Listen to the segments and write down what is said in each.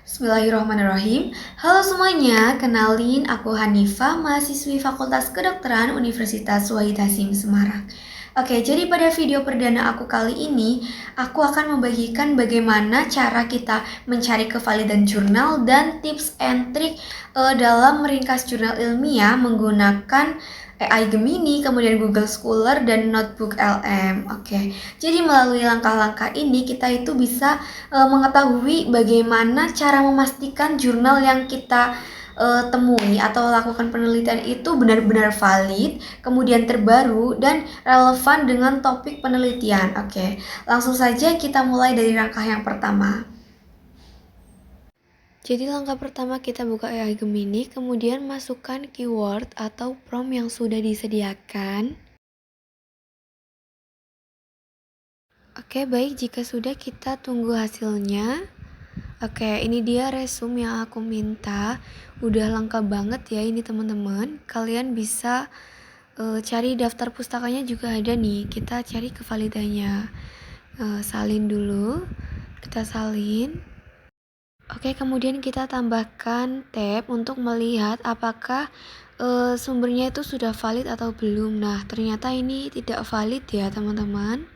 Bismillahirrahmanirrahim. Halo semuanya, kenalin aku Hanifah, mahasiswi Fakultas Kedokteran Universitas Wahid Hasim Semarang. Oke, jadi pada video perdana aku kali ini, aku akan membagikan bagaimana cara kita mencari kevalidan jurnal dan tips and trik dalam meringkas jurnal ilmiah menggunakan AI Gemini, kemudian Google Scholar, dan Notebook LM. Oke, jadi melalui langkah-langkah ini kita itu bisa mengetahui bagaimana cara memastikan jurnal yang kita temui atau lakukan penelitian itu benar-benar valid, kemudian terbaru dan relevan dengan topik penelitian. Oke, langsung saja kita mulai dari langkah yang pertama. Jadi langkah pertama kita buka AI Gemini, kemudian masukkan keyword atau prompt yang sudah disediakan. Oke, baik, jika sudah kita tunggu hasilnya. Oke, ini dia resume yang aku minta. Udah lengkap banget ya ini teman-teman. Kalian bisa cari daftar pustakanya juga ada nih. Kita cari kevalidannya. Salin dulu. Kita salin. Oke, kemudian kita tambahkan tab untuk melihat apakah sumbernya itu sudah valid atau belum. Nah, ternyata ini tidak valid ya teman-teman.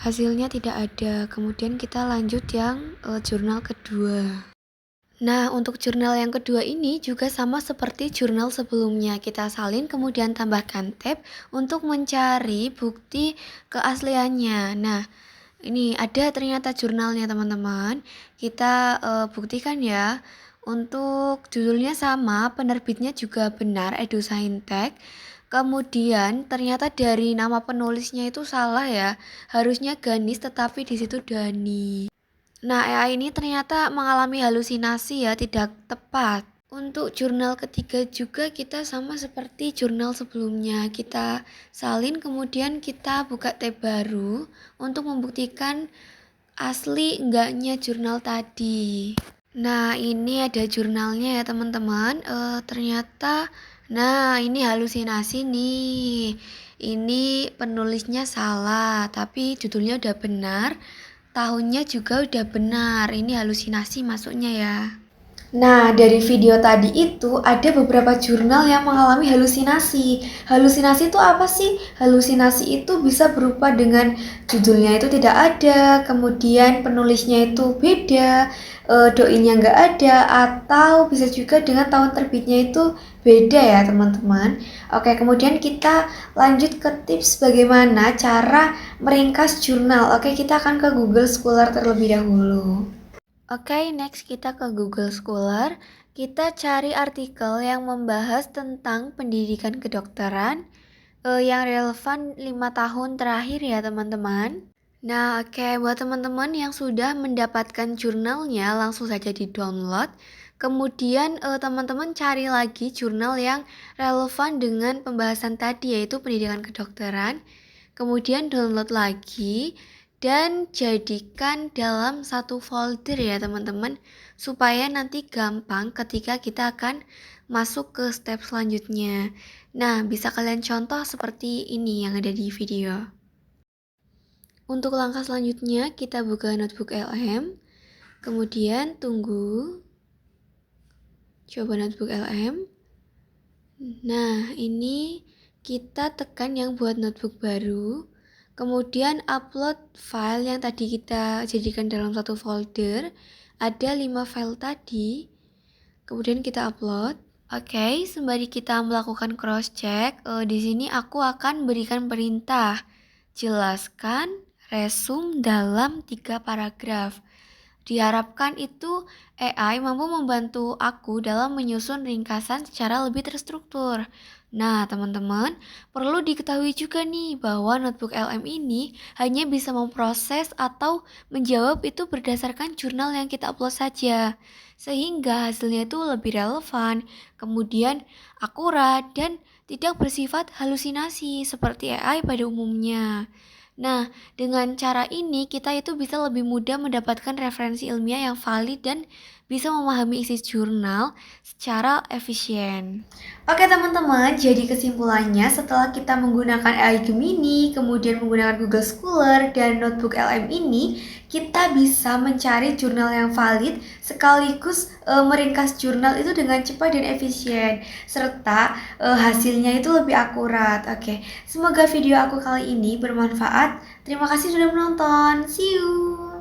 Hasilnya tidak ada. Kemudian kita lanjut yang jurnal kedua. Nah, untuk jurnal yang kedua ini juga sama seperti jurnal sebelumnya. Kita salin kemudian tambahkan tab untuk mencari bukti keasliannya. Nah, ini ada ternyata jurnalnya teman-teman. Kita buktikan ya. Untuk judulnya sama, penerbitnya juga benar, EduScientech. Kemudian ternyata dari nama penulisnya itu salah ya. Harusnya Ganis tetapi di situ Dani. Nah, AI ini ternyata mengalami halusinasi ya, tidak tepat. Untuk jurnal ketiga juga kita sama seperti jurnal sebelumnya. Kita salin kemudian kita buka tab baru untuk membuktikan asli enggaknya jurnal tadi. Nah, ini ada jurnalnya ya teman-teman. Nah ini halusinasi nih. Ini penulisnya salah, tapi judulnya udah benar. Tahunnya juga udah benar, ini halusinasi masuknya ya. Nah, dari video tadi itu ada beberapa jurnal yang mengalami halusinasi. Halusinasi itu apa sih? Halusinasi itu bisa berupa dengan judulnya itu tidak ada, kemudian penulisnya itu beda, doinya nggak ada, atau bisa juga dengan tahun terbitnya itu beda ya teman-teman. Oke, kemudian kita lanjut ke tips bagaimana cara meringkas jurnal. Oke, kita akan ke Google Scholar terlebih dahulu. Oke, next kita ke Google Scholar. Kita cari artikel yang membahas tentang pendidikan kedokteran yang relevan 5 tahun terakhir ya teman-teman. Nah, oke, buat teman-teman yang sudah mendapatkan jurnalnya langsung saja di-download. Kemudian teman-teman cari lagi jurnal yang relevan dengan pembahasan tadi yaitu pendidikan kedokteran. Kemudian download lagi dan jadikan dalam satu folder ya teman-teman supaya nanti gampang ketika kita akan masuk ke step selanjutnya. Nah, bisa kalian contoh seperti ini yang ada di video. Untuk langkah selanjutnya kita buka Notebook LM, kemudian tunggu, coba Notebook LM. Nah, ini kita tekan yang buat notebook baru. Kemudian upload file yang tadi kita jadikan dalam satu folder. Ada 5 file tadi. Kemudian kita upload. Oke, sembari kita melakukan cross check, di sini aku akan berikan perintah. Jelaskan resume dalam 3 paragraf. Diharapkan itu AI mampu membantu aku dalam menyusun ringkasan secara lebih terstruktur. Nah, teman-teman, perlu diketahui juga nih bahwa notebook LM ini hanya bisa memproses atau menjawab itu berdasarkan jurnal yang kita upload saja. Sehingga hasilnya itu lebih relevan, kemudian akurat dan tidak bersifat halusinasi seperti AI pada umumnya. Nah, dengan cara ini kita itu bisa lebih mudah mendapatkan referensi ilmiah yang valid dan bisa memahami isi jurnal secara efisien. Oke teman-teman, jadi kesimpulannya setelah kita menggunakan AI Gemini, kemudian menggunakan Google Scholar dan Notebook LM ini, kita bisa mencari jurnal yang valid sekaligus meringkas jurnal itu dengan cepat dan efisien, serta hasilnya itu lebih akurat. Oke, semoga video aku kali ini bermanfaat. Terima kasih sudah menonton. See you.